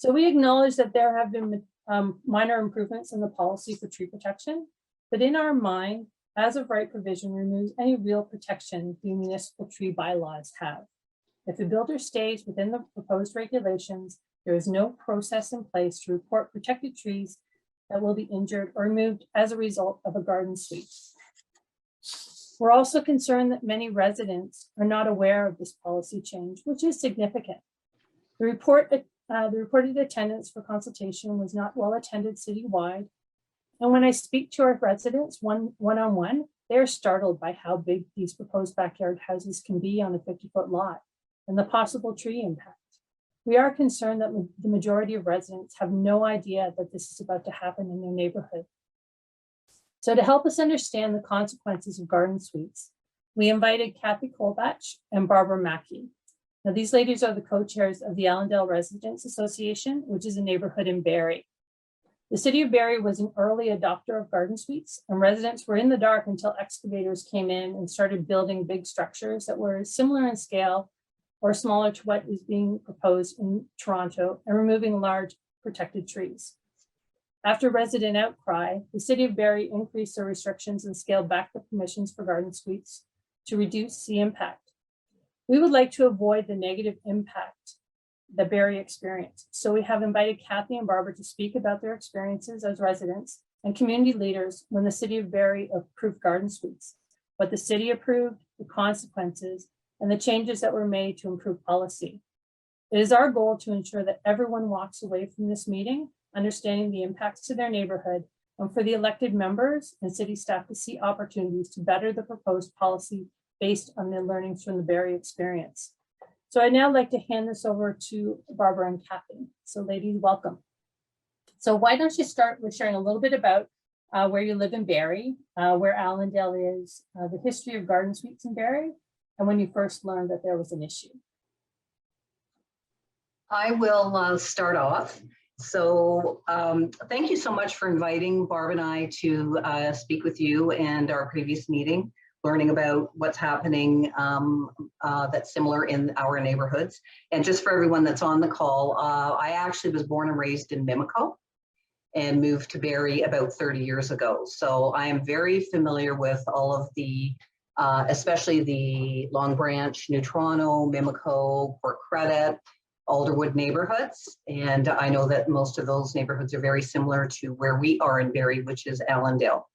So we acknowledge that there have been minor improvements in the policy for tree protection, but in our mind, as of right provision removes any real protection the municipal tree bylaws have. If a builder stays within the proposed regulations, there is no process in place to report protected trees that will be injured or removed as a result of a garden suite. We're also concerned that many residents are not aware of this policy change, which is significant. The reported attendance for consultation was not well attended citywide. And when I speak to our residents one-on-one, they're startled by how big these proposed backyard houses can be on a 50-foot lot and the possible tree impact. We are concerned that the majority of residents have no idea that this is about to happen in their neighborhood. So to help us understand the consequences of garden suites, we invited Kathy Colbach and Barbara Mackey. Now, these ladies are the co-chairs of the Allendale Residents Association, which is a neighborhood in Barrie. The city of Barrie was an early adopter of garden suites, and residents were in the dark until excavators came in and started building big structures that were similar in scale or smaller to what is being proposed in Toronto and removing large protected trees. After resident outcry, the city of Barrie increased their restrictions and scaled back the permissions for garden suites to reduce the impact. We would like to avoid the negative impact that Barrie experienced. So we have invited Kathy and Barbara to speak about their experiences as residents and community leaders when the city of Barrie approved garden suites, what the city approved, the consequences, and the changes that were made to improve policy. It is our goal to ensure that everyone walks away from this meeting understanding the impacts to their neighborhood, and for the elected members and city staff to see opportunities to better the proposed policy based on the learnings from the Barrie experience. So I'd now like to hand this over to Barbara and Kathy. So ladies, welcome. So why don't you start with sharing a little bit about where you live in Barrie, where Allendale is, the history of garden suites in Barrie, and when you first learned that there was an issue. I will start off. So thank you so much for inviting Barb and I to speak with you and our previous meeting, learning about what's happening that's similar in our neighborhoods. And just for everyone that's on the call, I actually was born and raised in Municipal and moved to Barrie about 30 years ago. So I am very familiar with all of the, especially the Long Branch, New Toronto, Mimico, Port Credit, Alderwood neighborhoods. And I know that most of those neighborhoods are very similar to where we are in Barrie, which is Allendale.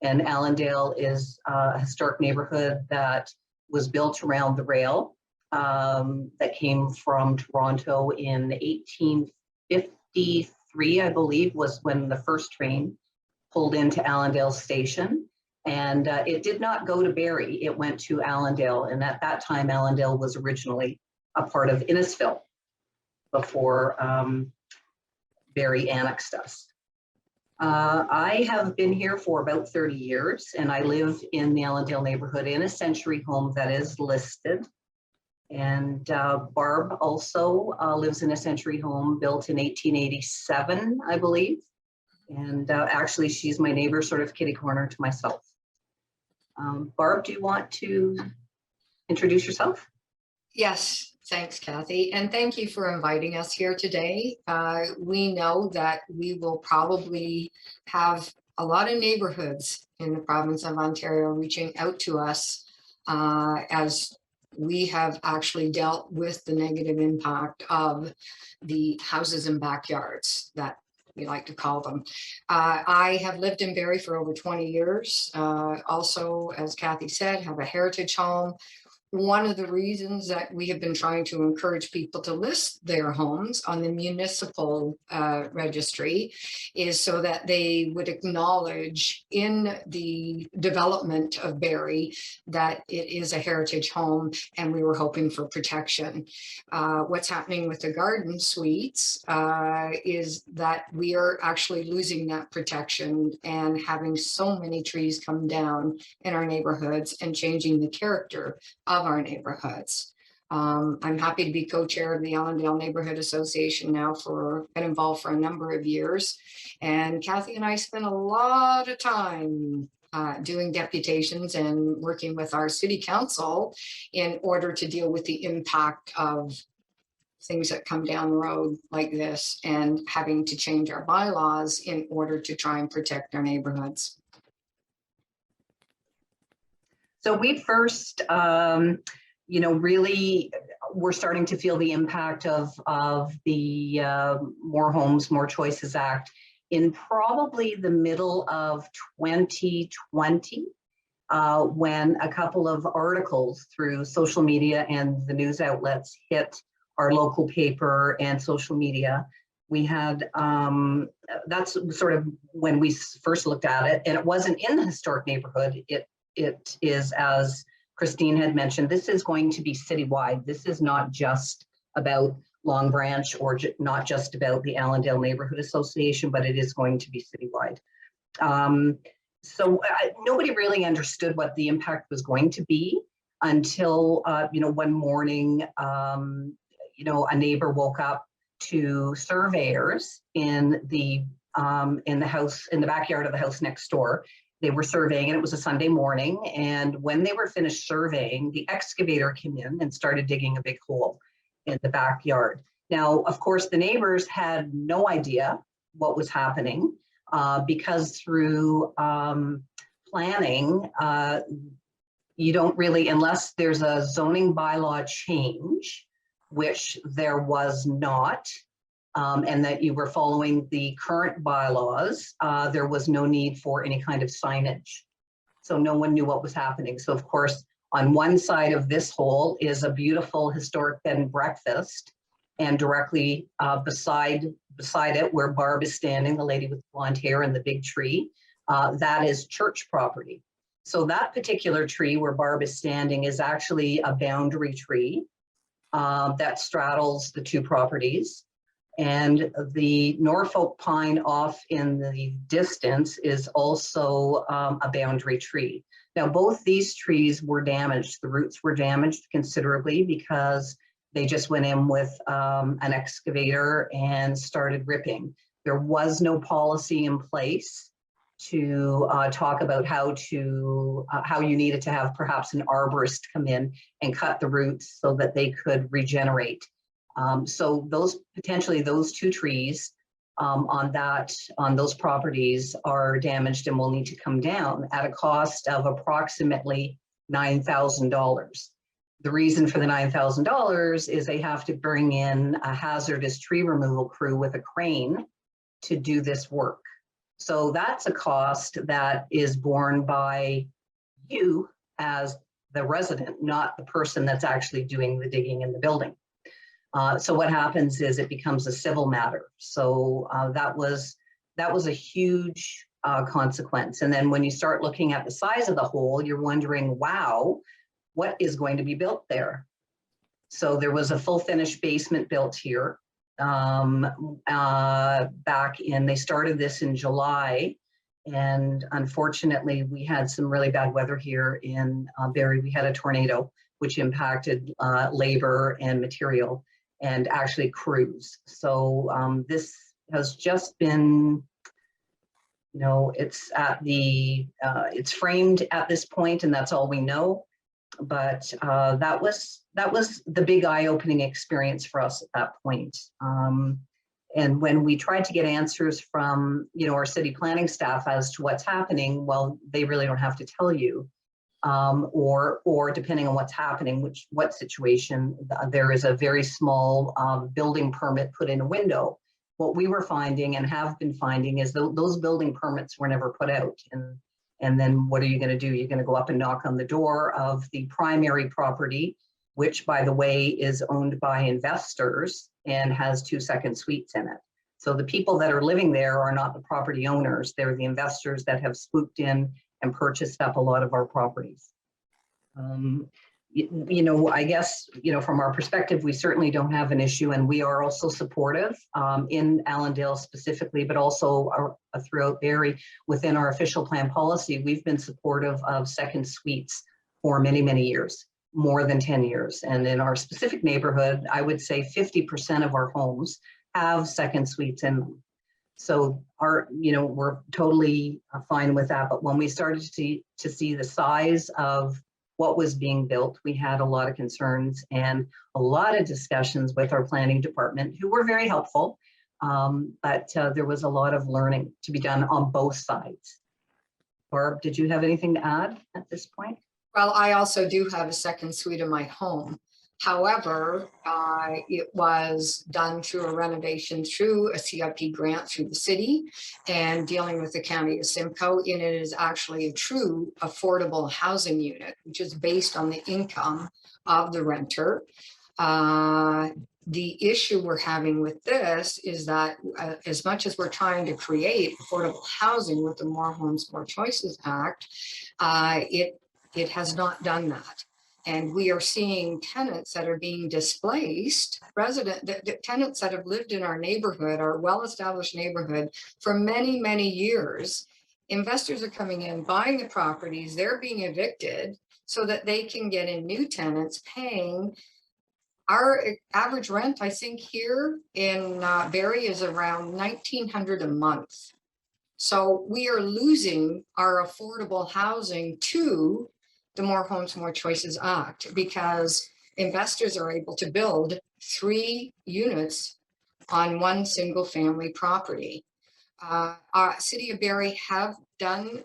And Allendale is a historic neighborhood that was built around the rail that came from Toronto in 1853, I believe, was when the first train pulled into Allendale Station. And it did not go to Barrie, it went to Allendale. And at that time, Allendale was originally a part of Innisfil before Barrie annexed us. I have been here for about 30 years, and I live in the Allendale neighborhood in a century home that is listed. And Barb also lives in a century home built in 1887, I believe. And actually, she's my neighbor, sort of kitty corner to myself. Barb, do you want to introduce yourself? Yes. Thanks, Kathy, and thank you for inviting us here today. We know that we will probably have a lot of neighborhoods in the province of Ontario reaching out to us as we have actually dealt with the negative impact of the houses and backyards that we like to call them. I have lived in Barrie for over 20 years. Also, as Kathy said, have a heritage home. One of the reasons that we have been trying to encourage people to list their homes on the municipal registry is so that they would acknowledge in the development of Barrie that it is a heritage home, and we were hoping for protection. What's happening with the garden suites is that we are actually losing that protection and having so many trees come down in our neighborhoods and changing the character of our neighborhoods. I'm happy to be co-chair of the Allendale Neighbourhood Association now been involved for a number of years. And Kathy and I spent a lot of time doing deputations and working with our city council in order to deal with the impact of things that come down the road like this and having to change our bylaws in order to try and protect our neighborhoods. So we first, really we're starting to feel the impact of the More Homes, More Choices Act in probably the middle of 2020, when a couple of articles through social media and the news outlets hit our local paper and social media. We had, that's sort of when we first looked at it, and it wasn't in the historic neighborhood. It is, as Christine had mentioned, this is going to be citywide. This is not just about Long Branch or not just about the Allendale Neighborhood Association, but it is going to be citywide. So nobody really understood what the impact was going to be until, one morning, a neighbor woke up to surveyors in the house, in the backyard of the house next door. They were surveying, and it was a Sunday morning. And when they were finished surveying, the excavator came in and started digging a big hole in the backyard. Now, of course, the neighbors had no idea what was happening because through planning, you don't really, unless there's a zoning bylaw change, which there was not, and that you were following the current bylaws, there was no need for any kind of signage. So no one knew what was happening. So of course, on one side of this hole is a beautiful historic bed and breakfast, and directly beside it, where Barb is standing, the lady with blonde hair and the big tree, that is church property. So that particular tree where Barb is standing is actually a boundary tree that straddles the two properties. And the Norfolk pine off in the distance is also a boundary tree. Now, both these trees were damaged. The roots were damaged considerably because they just went in with an excavator and started ripping. There was no policy in place to talk about how you needed to have perhaps an arborist come in and cut the roots so that they could regenerate. So potentially those two trees on those properties are damaged and will need to come down at a cost of approximately $9,000. The reason for the $9,000 is they have to bring in a hazardous tree removal crew with a crane to do this work. So that's a cost that is borne by you as the resident, not the person that's actually doing the digging in the building. So what happens is it becomes a civil matter. So that was a huge consequence. And then when you start looking at the size of the hole, you're wondering, wow, what is going to be built there? So there was a full finished basement built here they started this in July. And unfortunately, we had some really bad weather here in Barrie. We had a tornado, which impacted labor and material, and actually crews. So this has just been, it's it's framed at this point, and that's all we know. But that was the big eye-opening experience for us at that point. And when we tried to get answers from our city planning staff as to what's happening, well, they really don't have to tell you. Or depending on what's happening, what situation, there is a very small building permit put in a window. What we were finding and have been finding is those building permits were never put out. And then what are you going to do? You're going to go up and knock on the door of the primary property, which, by the way, is owned by investors and has 2 second suites in it. So the people that are living there are not the property owners. They're the investors that have swooped in and purchased up a lot of our properties. I guess, from our perspective, we certainly don't have an issue, and we are also supportive in Allendale specifically, but also throughout Barrie. Within our official plan policy, we've been supportive of second suites for many, many years, more than 10 years. And in our specific neighborhood, I would say 50% of our homes have second suites in them. So we're totally fine with that. But when we started to see the size of what was being built. We had a lot of concerns and a lot of discussions with our planning department, who were very helpful, but there was a lot of learning to be done on both sides. Barb, did you have anything to add at this point? Well, I also do have a second suite in my home. However, it was done through a renovation through a CIP grant through the city and dealing with the county of Simcoe. And it is actually a true affordable housing unit, which is based on the income of the renter. The issue we're having with this is that as much as we're trying to create affordable housing with the More Homes, More Choices Act, it has not done that. And we are seeing tenants that are being displaced, tenants that have lived in our neighborhood, our well-established neighborhood for many, many years. Investors are coming in, buying the properties, they're being evicted so that they can get in new tenants paying. Our average rent, I think here in Barrie is around $1,900 a month. So we are losing our affordable housing to the More Homes, More Choices Act, because investors are able to build 3 units on one single family property. City of Barrie have done,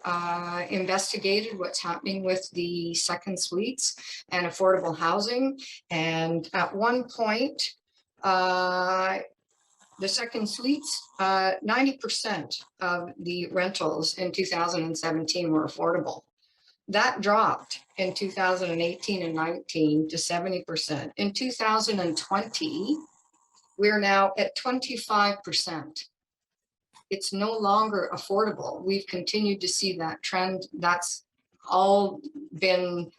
investigated what's happening with the second suites and affordable housing. And at one point, the second suites, 90% of the rentals in 2017 were affordable. That dropped in 2018 and 19 to 70%. In 2020, we're now at 25%. It's no longer affordable. We've continued to see that trend. That's all been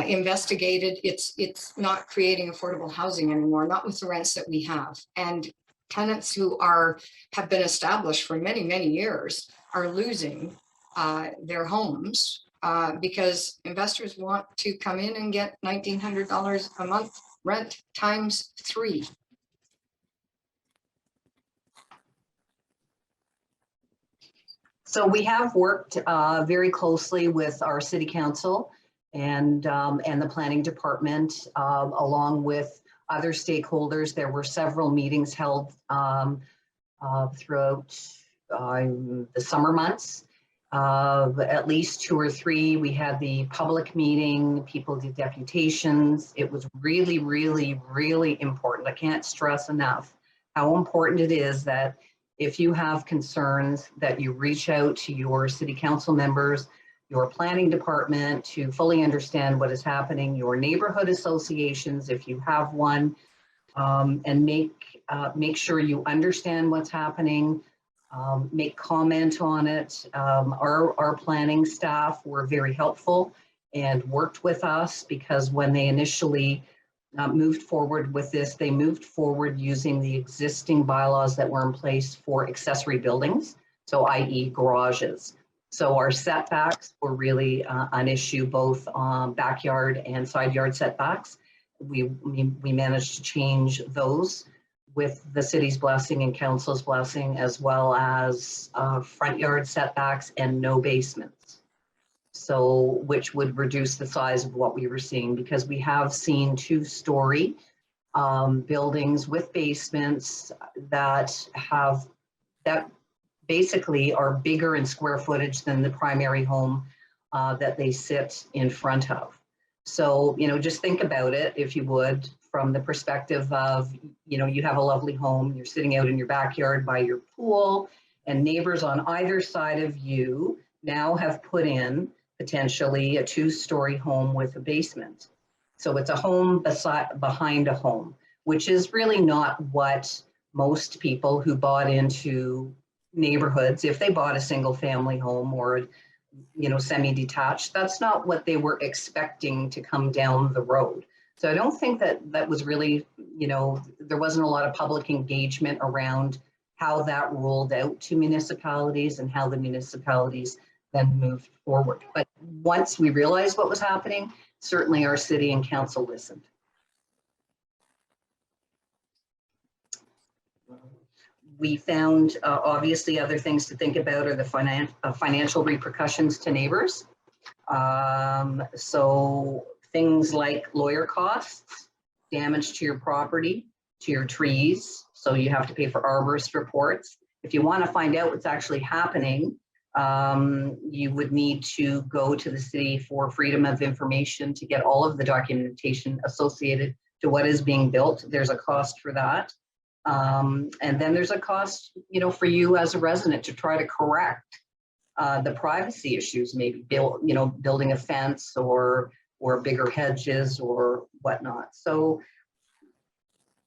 investigated. It's not creating affordable housing anymore, not with the rents that we have. And tenants who have been established for many, many years are losing their homes because investors want to come in and get $1,900 a month rent times 3. So we have worked very closely with our city council and the planning department, along with other stakeholders. There were several meetings held throughout the summer months. At least 2 or 3. We had the public meeting, people did deputations. It was really, really, really important. I can't stress enough how important it is that if you have concerns, that you reach out to your city council members, your planning department, to fully understand what is happening, your neighborhood associations, if you have one, and make sure you understand what's happening, make comment on it. Our planning staff were very helpful and worked with us, because when they initially moved forward with this, they moved forward using the existing bylaws that were in place for accessory buildings, so i.e. garages. So our setbacks were really an issue, both backyard and side yard setbacks. We managed to change those with the city's blessing and council's blessing, as well as front yard setbacks and no basements. So, which would reduce the size of what we were seeing, because we have seen 2-story buildings with basements that basically are bigger in square footage than the primary home that they sit in front of. So, just think about it, if you would, from the perspective of, you have a lovely home, you're sitting out in your backyard by your pool, and neighbors on either side of you now have put in potentially a 2-story home with a basement. So it's a home behind a home, which is really not what most people who bought into neighborhoods, if they bought a single family home or, semi-detached, that's not what they were expecting to come down the road. So I don't think that was really, there wasn't a lot of public engagement around how that rolled out to municipalities and how the municipalities then moved forward. But once we realized what was happening, certainly our city and council listened. We found obviously other things to think about are the financial repercussions to neighbors. So things like lawyer costs, damage to your property, to your trees. So you have to pay for arborist reports. If you want to find out what's actually happening, you would need to go to the city for freedom of information to get all of the documentation associated to what is being built. There's a cost for that. And then there's a cost, you know, for you as a resident to try to correct the privacy issues, maybe building a fence or bigger hedges or whatnot. So,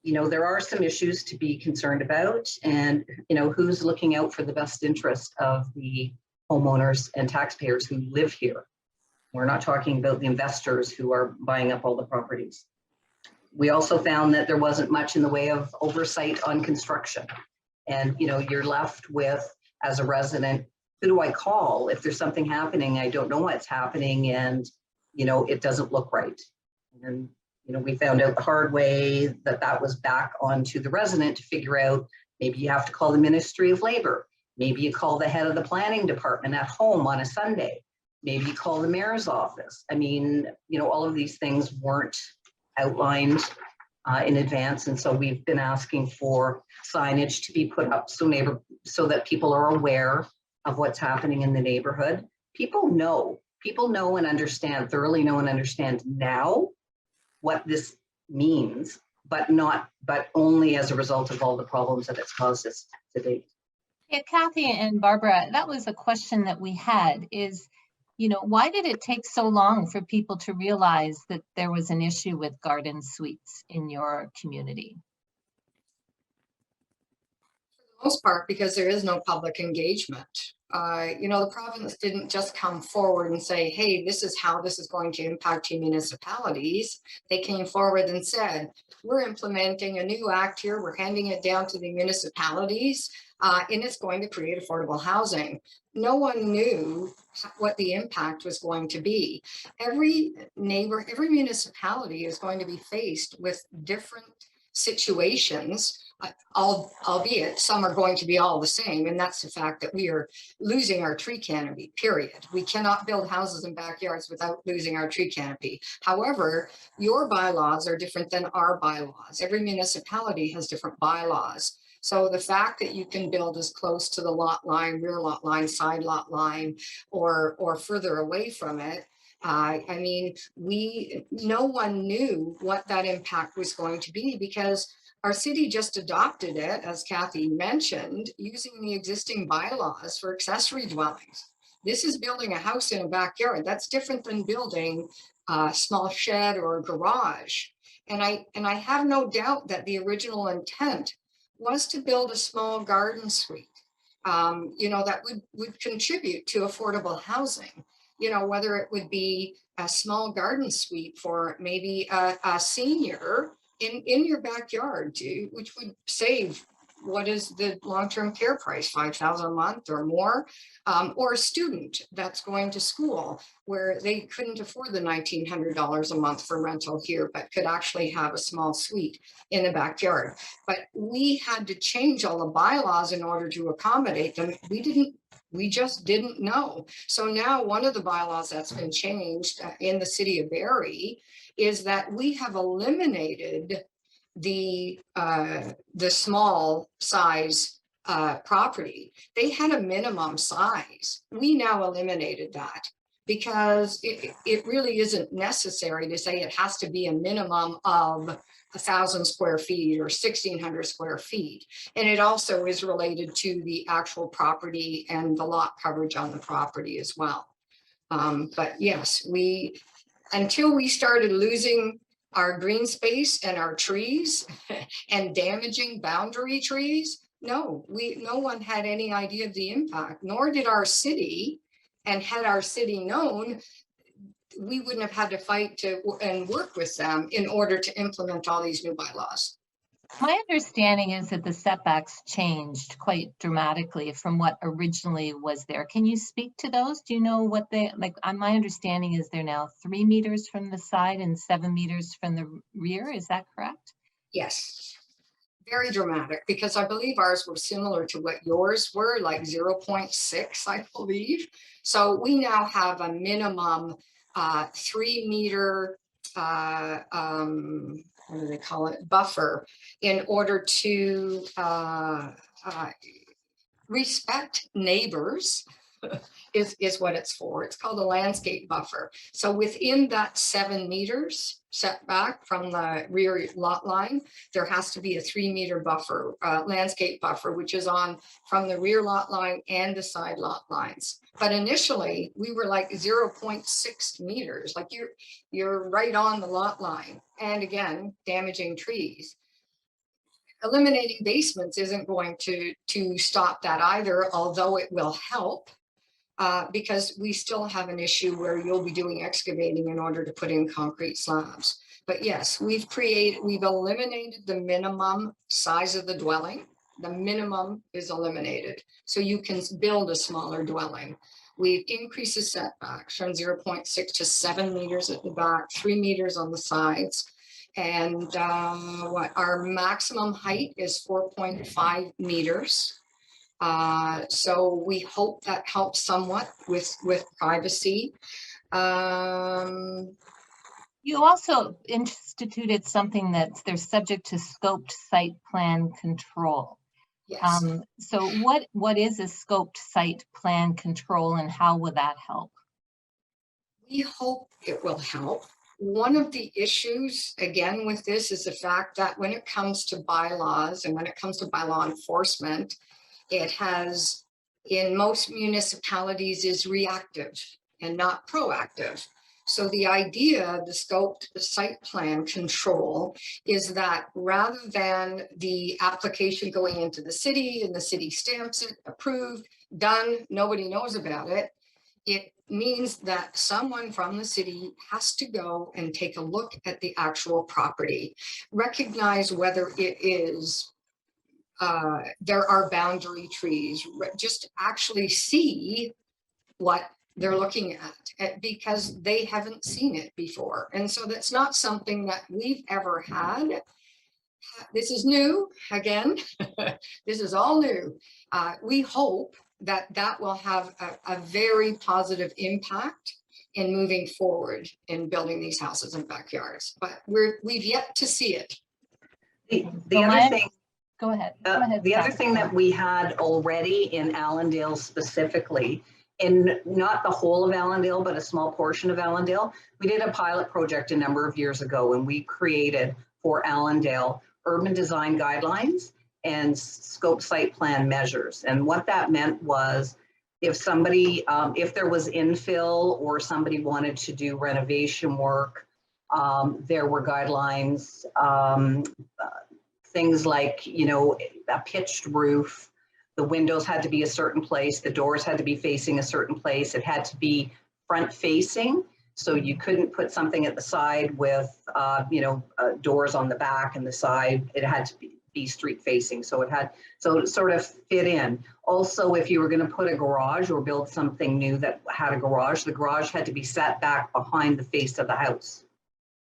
you know, there are some issues to be concerned about, and, you know, who's looking out for the best interest of the homeowners and taxpayers who live here. We're not talking about the investors who are buying up all the properties. We also found that there wasn't much in the way of oversight on construction. And, you know, you're left with, as a resident, who do I call if there's something happening? I don't know what's happening, and, you know, it doesn't look right. And, you know, we found out the hard way that that was back onto the resident to figure out, maybe you have to call the Ministry of Labor. Maybe you call the head of the planning department at home on a Sunday. Maybe you call the mayor's office. I mean, you know, all of these things weren't outlined in advance. And so we've been asking for signage to be put up so that people are aware of what's happening in the neighborhood. People know and understand, thoroughly know and understand now what this means, but only as a result of all the problems that it's caused us to date. Yeah, Kathy and Barbara, that was a question that we had is, you know, why did it take so long for people to realize that there was an issue with garden suites in your community? For the most part, because there is no public engagement. You know, the province didn't just come forward and say, hey, this is how this is going to impact your municipalities. They came forward and said, we're implementing a new act here. We're handing it down to the municipalities, and it's going to create affordable housing. No one knew what the impact was going to be. Every municipality is going to be faced with different situations, albeit some are going to be all the same. And that's the fact that we are losing our tree canopy, period. We cannot build houses in backyards without losing our tree canopy. However, your bylaws are different than our bylaws. Every municipality has different bylaws. So the fact that you can build as close to the lot line, rear lot line, side lot line, or further away from it, I mean, no one knew what that impact was going to be, because our city just adopted it, as Kathy mentioned, using the existing bylaws for accessory dwellings. This is building a house in a backyard. That's different than building a small shed or a garage. And I have no doubt that the original intent was to build a small garden suite, you know, that would contribute to affordable housing. You know, whether it would be a small garden suite for maybe a senior in your backyard, which would save, what is the long-term care price, $5,000 a month or more, or a student that's going to school where they couldn't afford the $1,900 a month for rental here, but could actually have a small suite in the backyard. But we had to change all the bylaws in order to accommodate them. We just didn't know. So now one of the bylaws that's been changed in the city of Barrie is that we have eliminated the small size property. They had a minimum size. We now eliminated that because it really isn't necessary to say it has to be a minimum of 1,000 square feet or 1,600 square feet. And it also is related to the actual property and the lot coverage on the property as well. But yes, until we started losing our green space and our trees and damaging boundary trees, no one had any idea of the impact, nor did our city. And had our city known, we wouldn't have had to fight and work with them in order to implement all these new bylaws. My understanding is that the setbacks changed quite dramatically from what originally was there. Can you speak to those? Do you know what my understanding is they're now 3 meters from the side and 7 meters from the rear. Is that correct? Yes. Very dramatic, because I believe ours were similar to what yours were, like 0.6, I believe. So we now have a minimum 3 meter, what do they call it, buffer, in order to respect neighbors. Is what it's for. It's called a landscape buffer. So within that 7 meters setback from the rear lot line, there has to be a 3 meter buffer, landscape buffer, which is on from the rear lot line and the side lot lines. But initially we were like 0.6 meters, like you're right on the lot line. And again, damaging trees. Eliminating basements isn't going to stop that either, although it will help. Because we still have an issue where you'll be doing excavating in order to put in concrete slabs. But yes, we've eliminated the minimum size of the dwelling. The minimum is eliminated. So you can build a smaller dwelling. We've increased the setbacks from 0.6 to 7 meters at the back, 3 meters on the sides. And what our maximum height is 4.5 meters. So we hope that helps somewhat with privacy. You also instituted something they're subject to scoped site plan control. Yes. So what is a scoped site plan control and how will that help? We hope it will help. One of the issues, again, with this is the fact that when it comes to bylaws and when it comes to bylaw enforcement, it has, in most municipalities, is reactive and not proactive. So the idea, the scoped site plan control, is that rather than the application going into the city and the city stamps it, approved, done, nobody knows about it, it means that someone from the city has to go and take a look at the actual property, recognize whether it is there are boundary trees, just actually see what they're looking at because they haven't seen it before. And so that's not something that we've ever had. This is new, again, this is all new. We hope that that will have a very positive impact in moving forward in building these houses and backyards, but we've yet to see it. The other thing, go ahead. The other thing that we had already in Allendale specifically, in not the whole of Allendale, but a small portion of Allendale, we did a pilot project a number of years ago, and we created for Allendale urban design guidelines and scope site plan measures. And what that meant was if somebody, if there was infill or somebody wanted to do renovation work, there were guidelines, things like, you know, a pitched roof, the windows had to be a certain place, the doors had to be facing a certain place, it had to be front facing. So you couldn't put something at the side with, you know, doors on the back and the side. It had to be street facing. So it sort of fit in. Also, if you were going to put a garage or build something new that had a garage, the garage had to be set back behind the face of the house.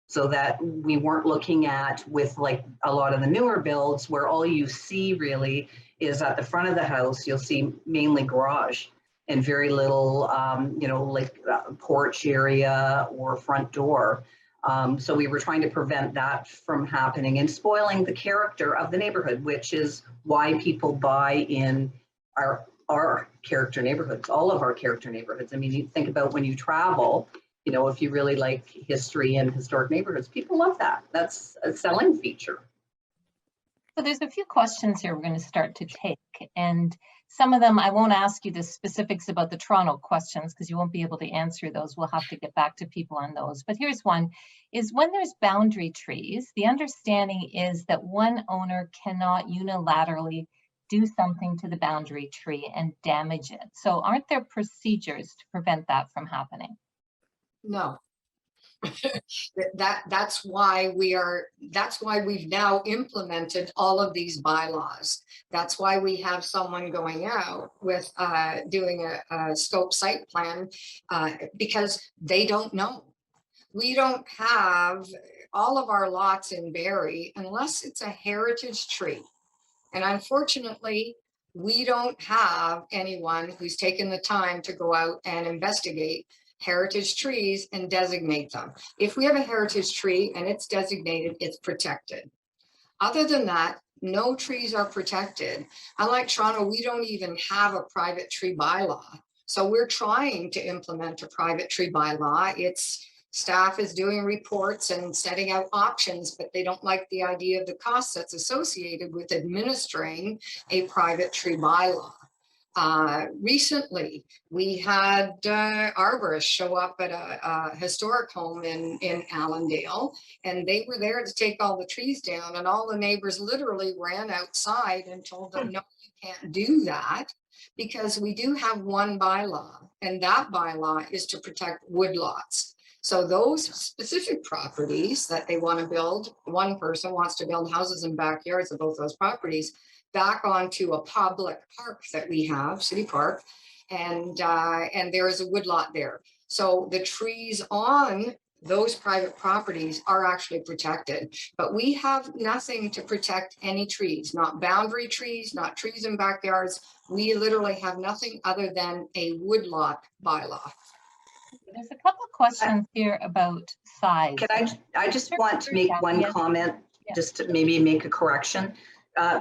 So that we weren't looking at with like a lot of the newer builds where all you see really is at the front of the house, you'll see mainly garage and very little, you know, like porch area or front door. So we were trying to prevent that from happening and spoiling the character of the neighborhood, which is why people buy in our character neighborhoods, all of our character neighborhoods. I mean, you think about when you travel, you know, if you really like history and historic neighborhoods, people love that. That's a selling feature. So there's a few questions here we're going to start to take, and some of them I won't ask you the specifics about the Toronto questions because you won't be able to answer those. We'll have to get back to people on those. But here's one, is when there's boundary trees, the understanding is that one owner cannot unilaterally do something to the boundary tree and damage it. So aren't there procedures to prevent that from happening? No. That's why we've now implemented all of these bylaws. That's why we have someone going out with doing a scope site plan because they don't know. We don't have all of our lots in Barrie unless it's a heritage tree. And unfortunately, we don't have anyone who's taken the time to go out and investigate heritage trees and designate them. If we have a heritage tree and it's designated, it's protected. Other than that, no trees are protected. Unlike Toronto, we don't even have a private tree bylaw. So we're trying to implement a private tree bylaw. It's staff is doing reports and setting out options, but they don't like the idea of the cost that's associated with administering a private tree bylaw. Recently, we had arborists show up at a historic home in Allendale, and they were there to take all the trees down, and all the neighbors literally ran outside and told them, no, you can't do that, because we do have one bylaw, and that bylaw is to protect woodlots. So those specific properties that they want to build, one person wants to build houses in backyards of both those properties, back onto a public park that we have, city park, and there is a woodlot there. So the trees on those private properties are actually protected, but we have nothing to protect any trees, not boundary trees, not trees in backyards. We literally have nothing other than a woodlot bylaw. There's a couple of questions here about size. Can I just want to make one comment, just to maybe make a correction.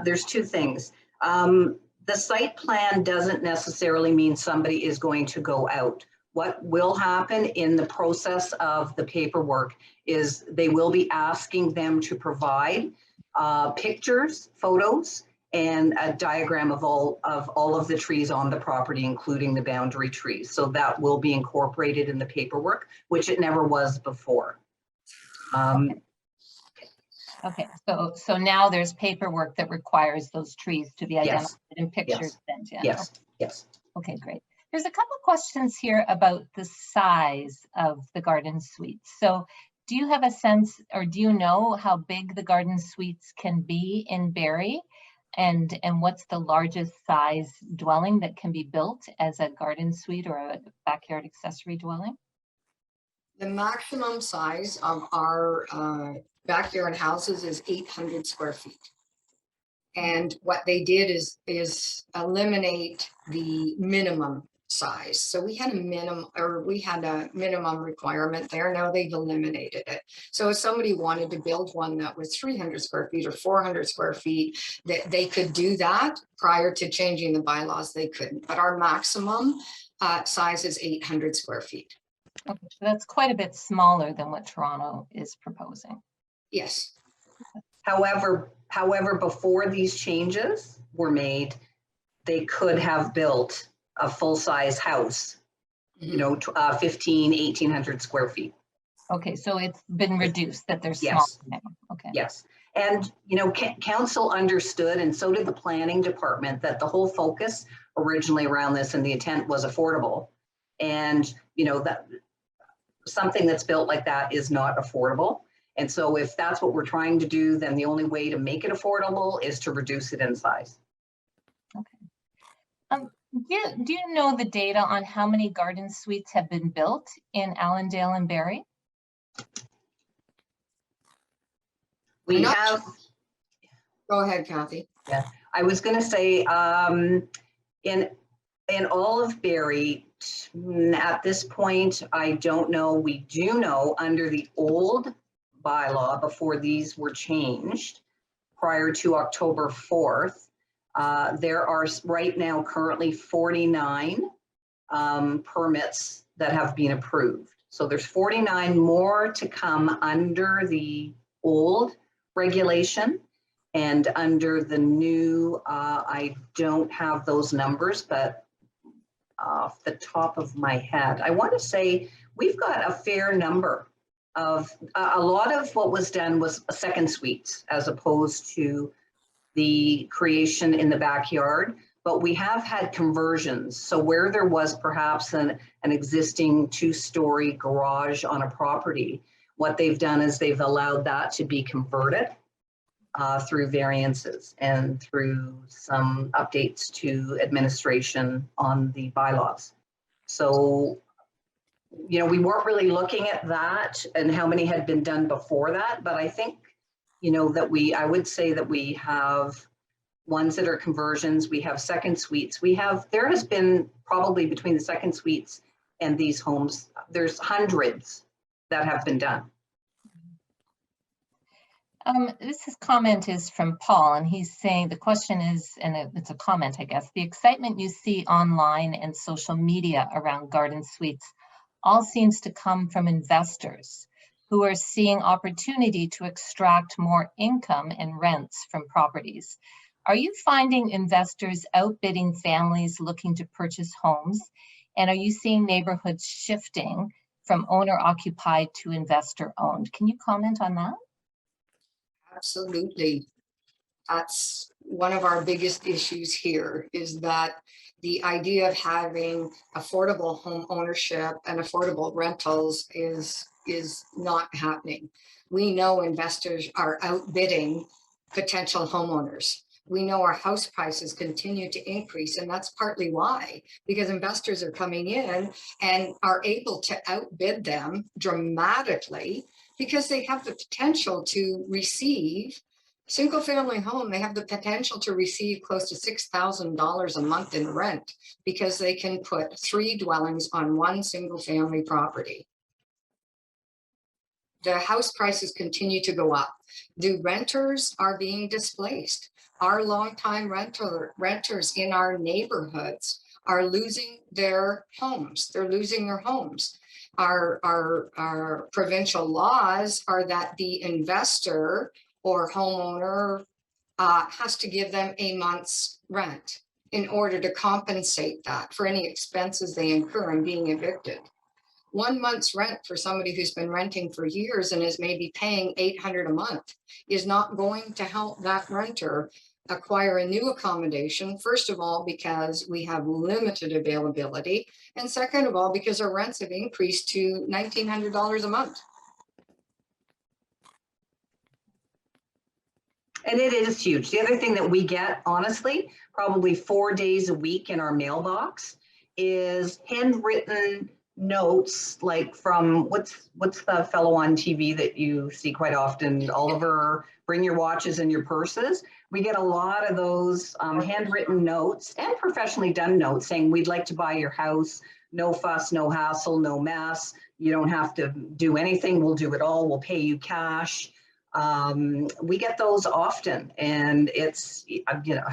There's two things. The site plan doesn't necessarily mean somebody is going to go out. What will happen in the process of the paperwork is they will be asking them to provide pictures, photos, and a diagram of all of the trees on the property, including the boundary trees. So that will be incorporated in the paperwork, which it never was before. Okay, so now there's paperwork that requires those trees to be identified and pictures sent in. Yes, yes. Okay, great. There's a couple questions here about the size of the garden suites. So do you have a sense, or do you know how big the garden suites can be in Barrie? And what's the largest size dwelling that can be built as a garden suite or a backyard accessory dwelling? The maximum size of our backyard houses is 800 square feet. And what they did is eliminate the minimum size. So we had a minimum requirement there. Now they've eliminated it. So if somebody wanted to build one that was 300 square feet or 400 square feet, that they could do that. Prior to changing the bylaws, they couldn't. But our maximum size is 800 square feet. Okay, so that's quite a bit smaller than what Toronto is proposing. Yes. However, before these changes were made, they could have built a full-size house, you know, 1,800 square feet. Okay, so it's been reduced, that they're small Yes. now. Okay. Yes. And, you know, council understood, and so did the planning department, that the whole focus originally around this and the intent was affordable. And, you know, that something that's built like that is not affordable. And so if that's what we're trying to do, then the only way to make it affordable is to reduce it in size. Okay. Do you know the data on how many garden suites have been built in Allendale and Barrie? We have. Go ahead, Kathy. Yeah, I was going to say in all of Barrie, at this point, I don't know. We do know under the old bylaw, before these were changed, prior to October 4th, there are right now currently 49 permits that have been approved. So there's 49 more to come under the old regulation, and under the new, I don't have those numbers, but off the top of my head, I want to say we've got a fair number of, a lot of what was done was second suites as opposed to the creation in the backyard, but we have had conversions. So where there was perhaps an existing two-story garage on a property, what they've done is they've allowed that to be converted through variances and through some updates to administration on the bylaws. So you know, we weren't really looking at that and how many had been done before that, but I think, you know, that I would say that we have ones that are conversions, we have second suites, there has been probably between the second suites and these homes, there's hundreds that have been done. This comment is from Paul, and he's saying the question is, and it's a comment, I guess, the excitement you see online and social media around garden suites all seems to come from investors who are seeing opportunity to extract more income and rents from properties. Are you finding investors outbidding families looking to purchase homes? And are you seeing neighborhoods shifting from owner occupied to investor owned? Can you comment on that? Absolutely. That's one of our biggest issues here, is that the idea of having affordable home ownership and affordable rentals is not happening. We know investors are outbidding potential homeowners. We know our house prices continue to increase, and that's partly why, because investors are coming in and are able to outbid them dramatically, because they have the potential to receive single family home. They have the potential to receive close to $6,000 a month in rent because they can put 3 dwellings on one single family property. The house prices continue to go up. The renters are being displaced. Our longtime renters in our neighborhoods are losing their homes. They're losing their homes. Our provincial laws are that the investor or homeowner has to give them a month's rent in order to compensate that for any expenses they incur in being evicted. 1 month's rent for somebody who's been renting for years and is maybe paying $800 a month is not going to help that renter acquire a new accommodation, first of all, because we have limited availability, and second of all, because our rents have increased to $1,900 a month. And it is huge. The other thing that we get, honestly, probably 4 days a week in our mailbox is handwritten notes, like from what's the fellow on TV that you see quite often, Oliver, bring your watches and your purses. We get a lot of those handwritten notes and professionally done notes saying, we'd like to buy your house, no fuss, no hassle, no mess. You don't have to do anything. We'll do it all. We'll pay you cash. We get those often, and it's, you know,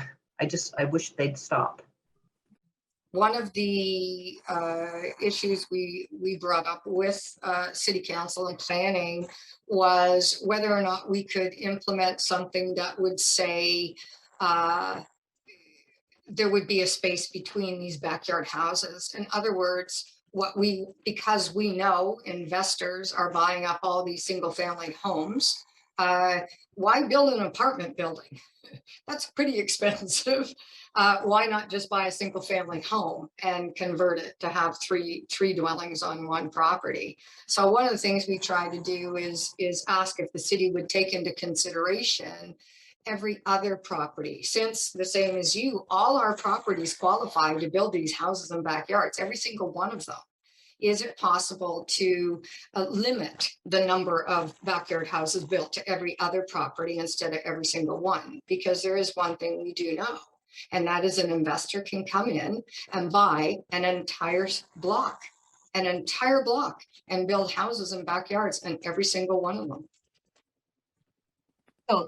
I wish they'd stop. One of the issues we brought up with City Council and planning was whether or not we could implement something that would say there would be a space between these backyard houses. In other words, because we know investors are buying up all these single family homes, why build an apartment building? That's pretty expensive. Why not just buy a single family home and convert it to have three dwellings on one property? So one of the things we try to do is ask if the city would take into consideration every other property. Since, the same as you, all our properties qualify to build these houses and backyards, every single one of them. Is it possible to limit the number of backyard houses built to every other property instead of every single one? Because there is one thing we do know, and that is an investor can come in and buy an entire block and build houses and backyards in every single one of them.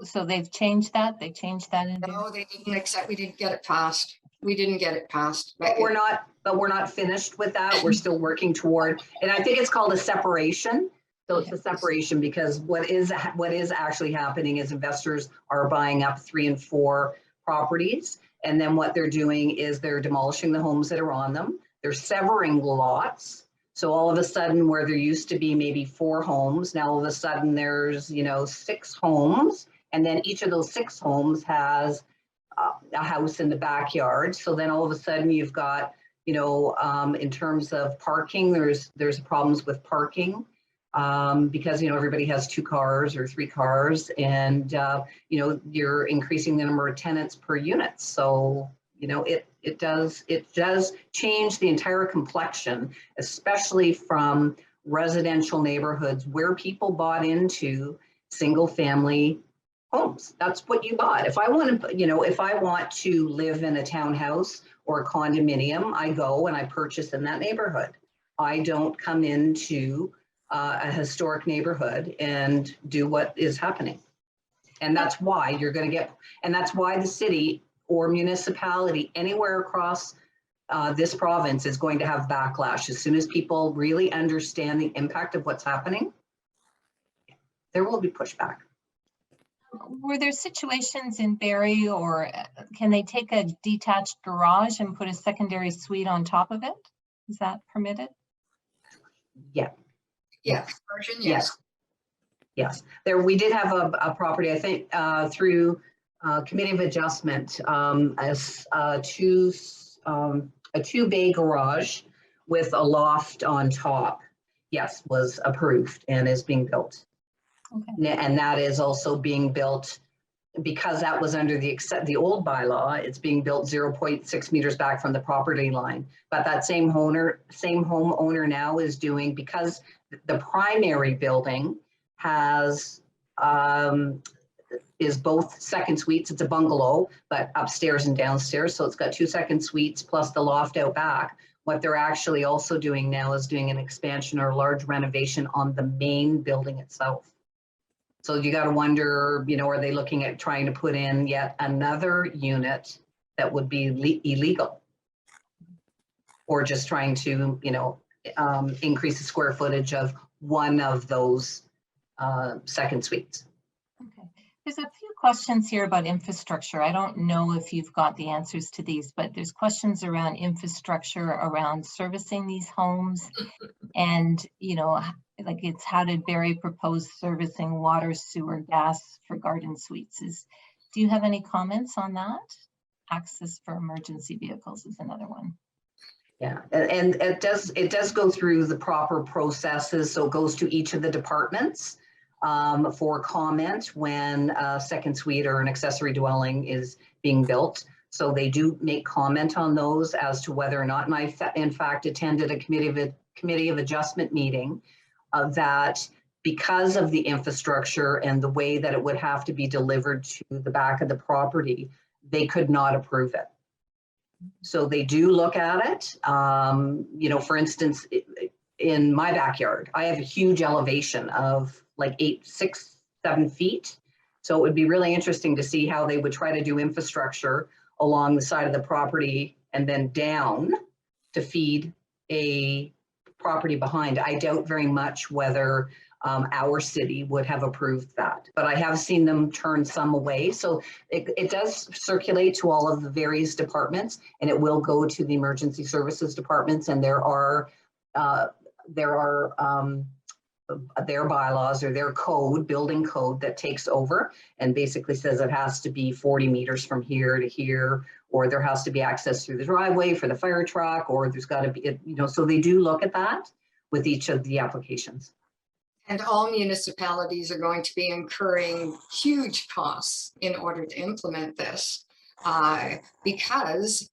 So they've changed that? They changed that? No, they didn't accept, we didn't get it passed. We didn't get it passed. But we're not finished with that. We're still working toward, and I think it's called a separation. So it's a separation, because what is actually happening is investors are buying up 3 and 4 properties. And then what they're doing is they're demolishing the homes that are on them. They're severing lots. So all of a sudden, where there used to be maybe 4 homes, now all of a sudden there's, 6 homes. And then each of those 6 homes has a house in the backyard. So then all of a sudden you've got, in terms of parking, there's problems with parking because, everybody has 2 cars or 3 cars, and, you're increasing the number of tenants per unit. So You know, it does change the entire complexion, especially from residential neighborhoods where people bought into single family homes. That's what you bought. If I want to, you know, if I want to live in a townhouse or a condominium, I go and I purchase in that neighborhood. I don't come into a historic neighborhood and do what is happening. And that's why you're going to get, and that's why the city or municipality anywhere across this province is going to have backlash. As soon as people really understand the impact of what's happening, there will be pushback. Were there situations in Barrie, or can they take a detached garage and put a secondary suite on top of it? Is that permitted? Yeah. Yeah, version, yes. Yes. There, we did have a property, I think, through Committee of Adjustment, as a two-bay garage with a loft on top. Yes, was approved and is being built. Okay. And that is also being built because that was under the old bylaw. It's being built 0.6 meters back from the property line. But that same homeowner now is doing, because the primary building has is both second suites. It's a bungalow, but upstairs and downstairs. So it's got 2 second suites plus the loft out back. What they're actually also doing now is doing an expansion or a large renovation on the main building itself. So you got to wonder, you know, are they looking at trying to put in yet another unit that would be illegal? Or just trying to, you know, increase the square footage of one of those second suites? Okay. There's a few questions here about infrastructure. I don't know if you've got the answers to these, but there's questions around infrastructure, around servicing these homes. And, you know, like it's, how did Barrie propose servicing water, sewer, gas for garden suites? Do you have any comments on that? Access for emergency vehicles is another one. Yeah, and it does go through the proper processes. So it goes to each of the departments for comment when a second suite or an accessory dwelling is being built. So they do make comment on those as to whether or not, and I in fact attended a committee of adjustment meeting that because of the infrastructure and the way that it would have to be delivered to the back of the property, they could not approve it. So they do look at it. You know, for instance, in my backyard, I have a huge elevation of like 6, 7 feet. So it would be really interesting to see how they would try to do infrastructure along the side of the property and then down to feed a property behind. I doubt very much whether our city would have approved that, but I have seen them turn some away. So it does circulate to all of the various departments, and it will go to the emergency services departments, and there are their bylaws or their code, building code, that takes over and basically says it has to be 40 meters from here to here, or there has to be access through the driveway for the fire truck, or there's got to be, you know, so they do look at that with each of the applications. And all municipalities are going to be incurring huge costs in order to implement this because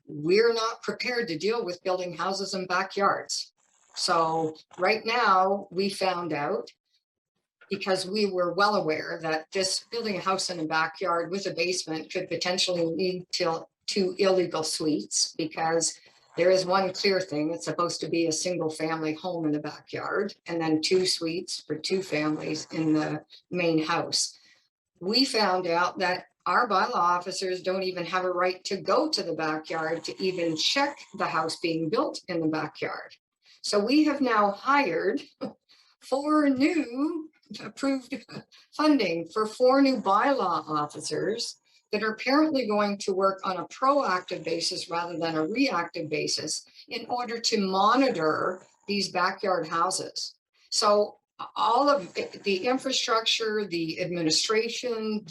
we're not prepared to deal with building houses in backyards. So right now we found out, because we were well aware that just building a house in a backyard with a basement could potentially lead to illegal suites, because there is one clear thing: it's supposed to be a single family home in the backyard, and then 2 suites for 2 families in the main house. We found out that our bylaw officers don't even have a right to go to the backyard to even check the house being built in the backyard. So we have now hired 4 new approved funding for 4 new bylaw officers that are apparently going to work on a proactive basis rather than a reactive basis in order to monitor these backyard houses. So all of the infrastructure, the administration,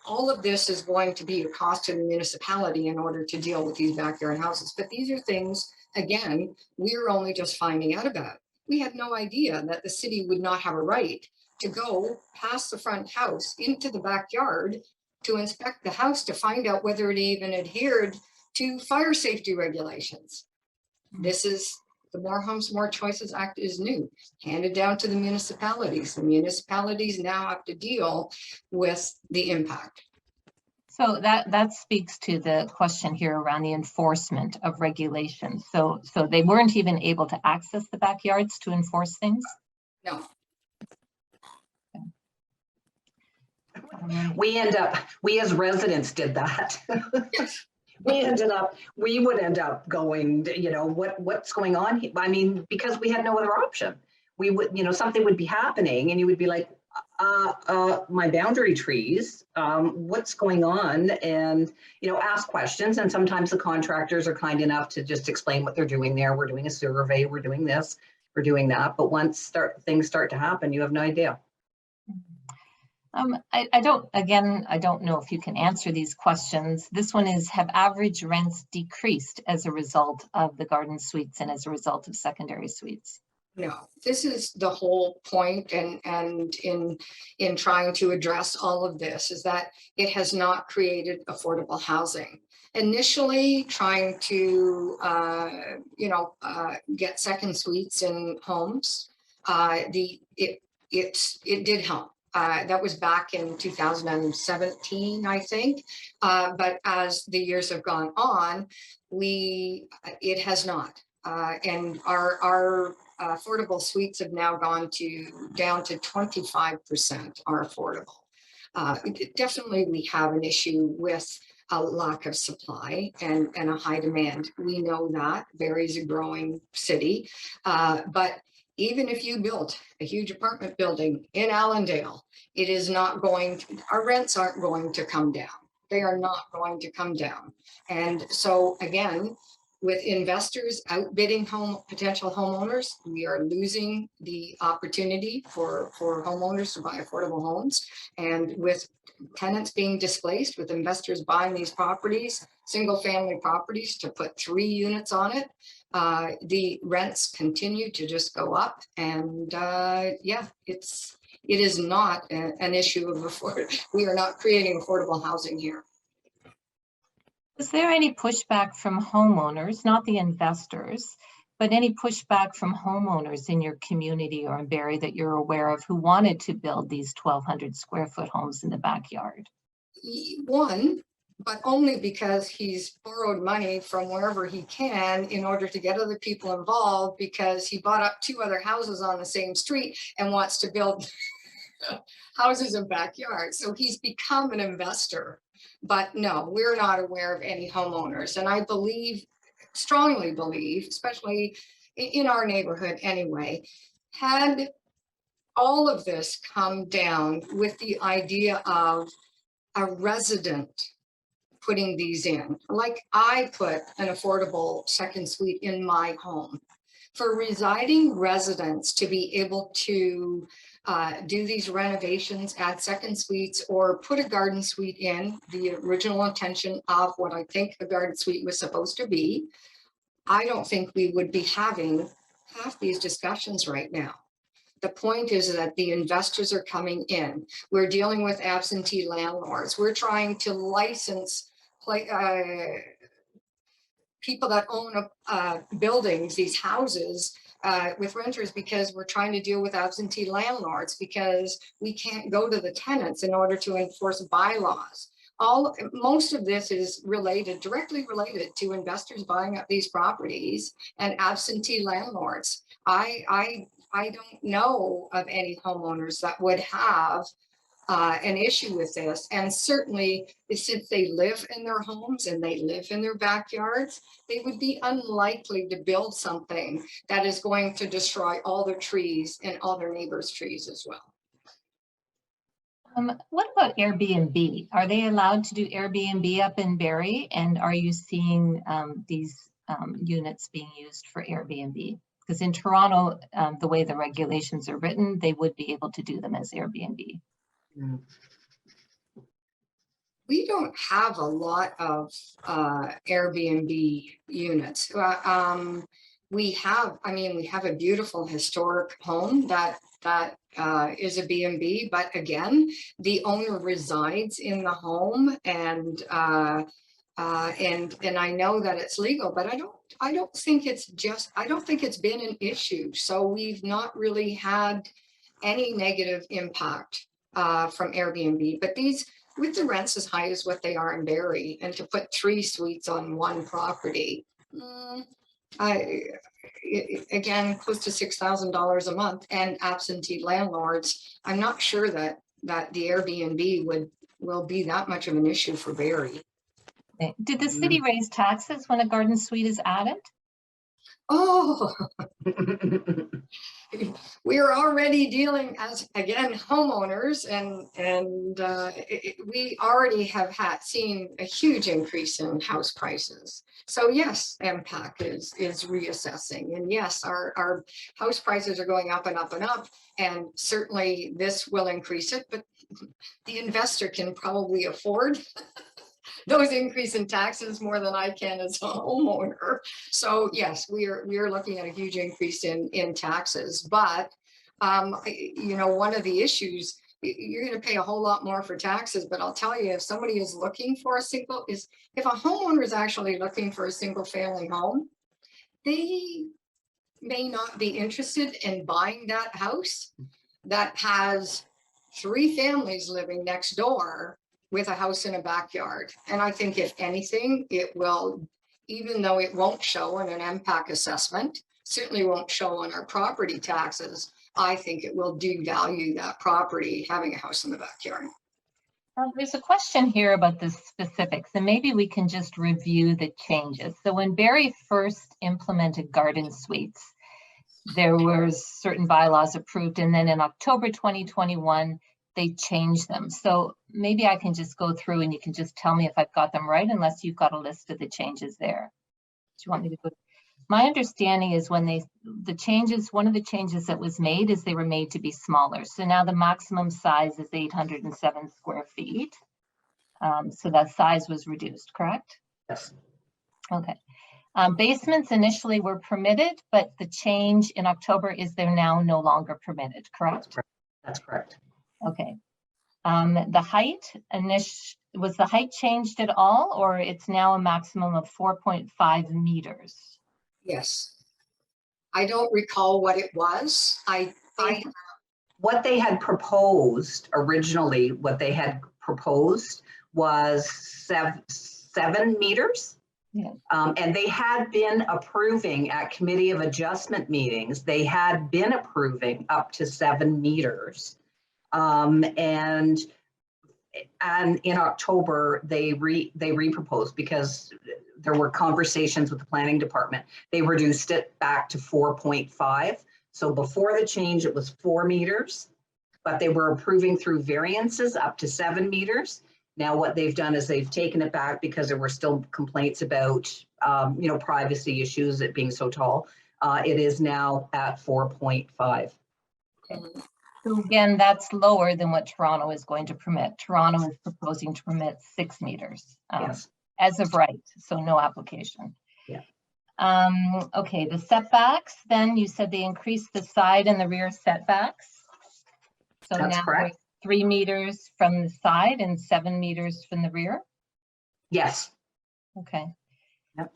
all of this is going to be a cost to the municipality in order to deal with these backyard houses. But these are things, again, we're only just finding out about. We had no idea that the city would not have a right to go past the front house into the backyard to inspect the house to find out whether it even adhered to fire safety regulations. This is the More Homes, More Choices Act is new, handed down to the municipalities. The municipalities now have to deal with the impact. So that speaks to the question here around the enforcement of regulations. So they weren't even able to access the backyards to enforce things? No. We as residents did that. We would end up going, you know, what's going on here? I mean, because we had no other option. We would, you know, something would be happening and you would be like, my boundary trees, what's going on? And, you know, ask questions. And sometimes the contractors are kind enough to just explain what they're doing there. We're doing a survey, we're doing this, we're doing that. But once things start to happen, you have no idea. I don't know if you can answer these questions. This one is, have average rents decreased as a result of the garden suites and as a result of secondary suites? No, this is the whole point, and in trying to address all of this is that it has not created affordable housing. Initially, trying to get second suites in homes, it did help. That was back in 2017, I think. But as the years have gone on, it has not. And our affordable suites have now down to 25% are affordable. Definitely, we have an issue with a lack of supply and a high demand. We know that Barrie is a growing city, but even if you built a huge apartment building in Allendale, it is not going to, our rents aren't going to come down. They are not going to come down. And so again, with investors outbidding potential homeowners, we are losing the opportunity for homeowners to buy affordable homes. And with tenants being displaced, with investors buying these properties, single family properties to put 3 units on it, the rents continue to just go up. And yeah, it is not an issue of we are not creating affordable housing here. Is there any pushback from homeowners, not the investors, but any pushback from homeowners in your community or in Barrie that you're aware of who wanted to build these 1,200 square foot homes in the backyard? One, but only because he's borrowed money from wherever he can in order to get other people involved, because he bought up 2 other houses on the same street and wants to build houses in backyards. So he's become an investor. But no, we're not aware of any homeowners. And I strongly believe, especially in our neighborhood anyway, had all of this come down with the idea of a resident putting these in, like I put an affordable second suite in my home, for residing residents to be able to do these renovations, add second suites, or put a garden suite in, the original intention of what I think a garden suite was supposed to be. I don't think we would be having half these discussions right now. The point is that the investors are coming in. We're dealing with absentee landlords. We're trying to license people that own buildings, these houses, with renters, because we're trying to deal with absentee landlords, because we can't go to the tenants in order to enforce bylaws. Most of this is directly related to investors buying up these properties and absentee landlords. I don't know of any homeowners that would have an issue with this. And certainly, since they live in their homes and they live in their backyards, they would be unlikely to build something that is going to destroy all their trees and all their neighbors' trees as well. What about Airbnb? Are they allowed to do Airbnb up in Barrie? And are you seeing these units being used for Airbnb? Because in Toronto, the way the regulations are written, they would be able to do them as Airbnb. We don't have a lot of Airbnb units. We have a beautiful historic home that that is a B&B, but again, the owner resides in the home, and I know that it's legal, but I don't think it's been an issue. So we've not really had any negative impact from Airbnb, but these, with the rents as high as what they are in Barrie, and to put 3 suites on one property, again, close to $6,000 a month, and absentee landlords, I'm not sure that the Airbnb will be that much of an issue for Barrie. Did the city raise taxes when a garden suite is added? Oh, we are already dealing as, again, homeowners, and we already have seen a huge increase in house prices. So yes, MPAC is reassessing, and yes, our house prices are going up and up and up, and certainly this will increase it, but the investor can probably afford those increase in taxes more than I can as a homeowner. So yes, we are looking at a huge increase in taxes, but you know, one of the issues, you're going to pay a whole lot more for taxes, but I'll tell you, if somebody is looking for if a homeowner is actually looking for a single family home, they may not be interested in buying that house that has 3 families living next door with a house in a backyard. And I think if anything, it will, even though it won't show in an MPAC assessment, certainly won't show on our property taxes, I think it will devalue that property having a house in the backyard. There's a question here about the specifics, and maybe we can just review the changes. So when Barrie first implemented garden suites, there were certain bylaws approved, and then in October 2021, they changed them. So maybe I can just go through and you can just tell me if I've got them right, unless you've got a list of the changes there. Do you want me to go? My understanding is when one of the changes that was made is they were made to be smaller. So now the maximum size is 807 square feet. So that size was reduced, correct? Yes. Okay. Basements initially were permitted, but the change in October is they're now no longer permitted, correct? That's correct. Okay. The height, was the height changed at all, or it's now a maximum of 4.5 meters? Yes. I don't recall what it was. What they had proposed originally, was 7 meters. Yeah. And they had been approving at Committee of Adjustment meetings, they had been approving up to 7 meters. And in October, they reproposed because there were conversations with the planning department. They reduced it back to 4.5. So before the change, it was 4 meters, but they were approving through variances up to 7 meters. Now what they've done is they've taken it back because there were still complaints about, you know, privacy issues, it being so tall. It is now at 4.5. Okay. So again, that's lower than what Toronto is going to permit. Toronto is proposing to permit 6 meters Yes. as of right, so no application. Yeah. Okay, the setbacks, then you said they increased the side and the rear setbacks. So That's now correct. 3 meters from the side and 7 meters from the rear? Yes. Okay. Yep.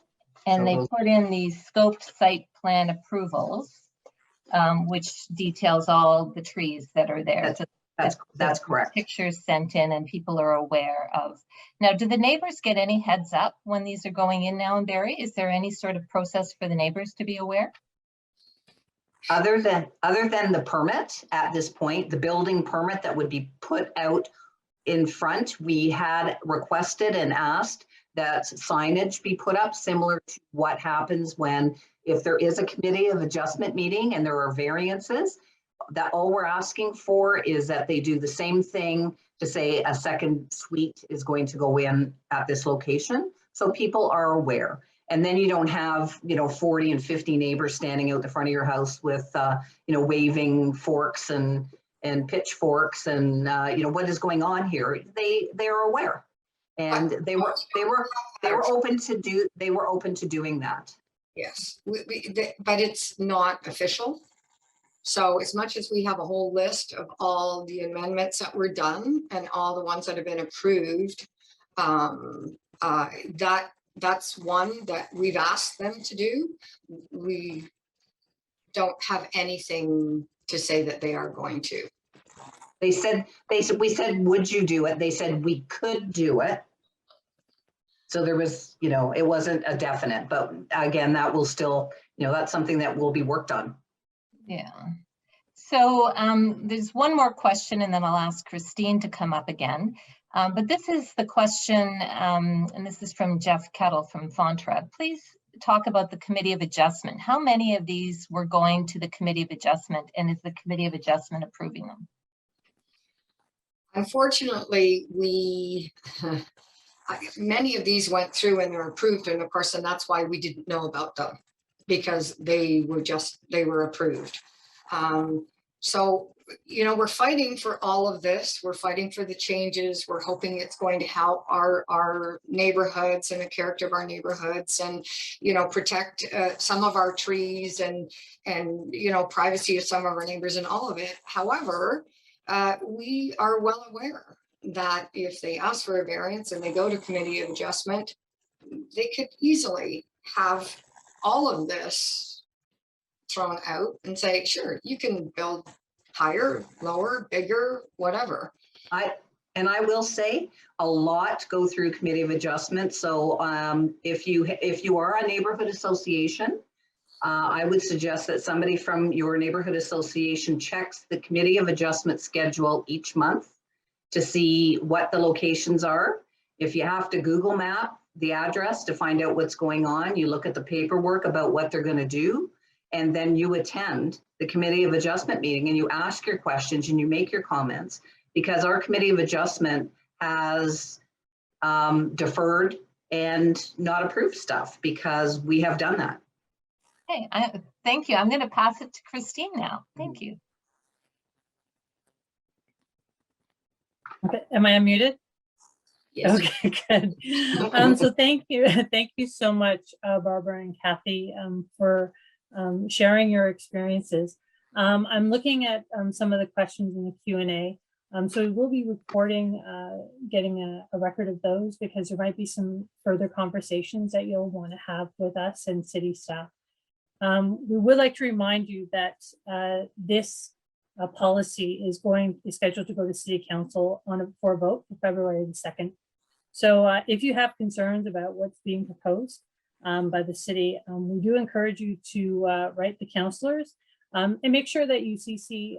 And So they those- put in the scoped site plan approvals, which details all the trees that are there. That's correct. Pictures sent in and people are aware of. Now, do the neighbors get any heads up when these are going in now in Barrie? Is there any sort of process for the neighbors to be aware? Other than the permit at this point, the building permit that would be put out in front, we had requested and asked that signage be put up similar to what happens if there is a Committee of Adjustment meeting and there are variances, that all we're asking for is that they do the same thing to say a second suite is going to go in at this location. So people are aware. And then you don't have, 40 and 50 neighbors standing out the front of your house with, waving forks and pitchforks and, what is going on here. They're aware. And they were open to doing that. Yes, but it's not official. So as much as we have a whole list of all the amendments that were done and all the ones that have been approved, that's one that we've asked them to do. We don't have anything to say that they are going to. We said, would you do it? They said we could do it. So there was, you know, it wasn't a definite, but again, that will still, you know, that's something that will be worked on. Yeah. So there's one more question and then I'll ask Christine to come up again. But this is the question, and this is from Jeff Kettle from Fontra. Please talk about the Committee of Adjustment. How many of these were going to the Committee of Adjustment, and is the Committee of Adjustment approving them? Unfortunately, many of these went through and were approved, and of course, and that's why we didn't know about them, because they were approved. So, you know, we're fighting for all of this. We're fighting for the changes. We're hoping it's going to help our neighborhoods and the character of our neighborhoods, and, you know, protect some of our trees and, you know, privacy of some of our neighbors and all of it. However, we are well aware that if they ask for a variance and they go to Committee of Adjustment, they could easily have all of this thrown out and say, sure, you can build higher, lower, bigger, whatever. I will say a lot go through Committee of Adjustment. So if you are a neighborhood association, I would suggest that somebody from your neighborhood association checks the Committee of Adjustment schedule each month to see what the locations are. If you have to Google map the address to find out what's going on, you look at the paperwork about what they're going to do, and then you attend the Committee of Adjustment meeting and you ask your questions and you make your comments, because our Committee of Adjustment has deferred and not approved stuff because we have done that. Okay, thank you. I'm going to pass it to Christine now. Thank you. Okay, am I unmuted? Yes. Okay, good. So thank you so much, Barbara and Kathy, for sharing your experiences. I'm looking at some of the questions in the Q&A. So we will be recording, getting a record of those, because there might be some further conversations that you'll want to have with us and city staff. We would like to remind you that this policy is scheduled to go to City Council for a vote for February the 2nd. So if you have concerns about what's being proposed by the city, we do encourage you to write the councillors and make sure that you CC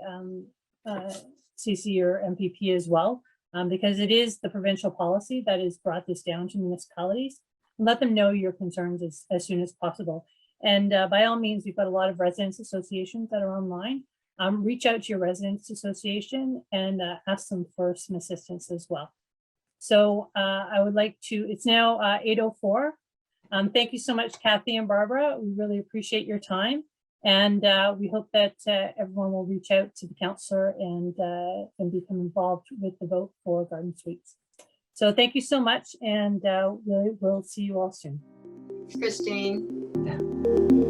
your MPP as well, because it is the provincial policy that has brought this down to municipalities. And let them know your concerns as soon as possible. And by all means, we've got a lot of residents associations that are online. Reach out to your residents association and ask them for some assistance as well. So I would like to, it's now 8:04. Thank you so much, Kathy and Barbara. We really appreciate your time. And we hope that everyone will reach out to the councillor and become involved with the vote for Garden Suites. So thank you so much, and we'll see you all soon. Christine.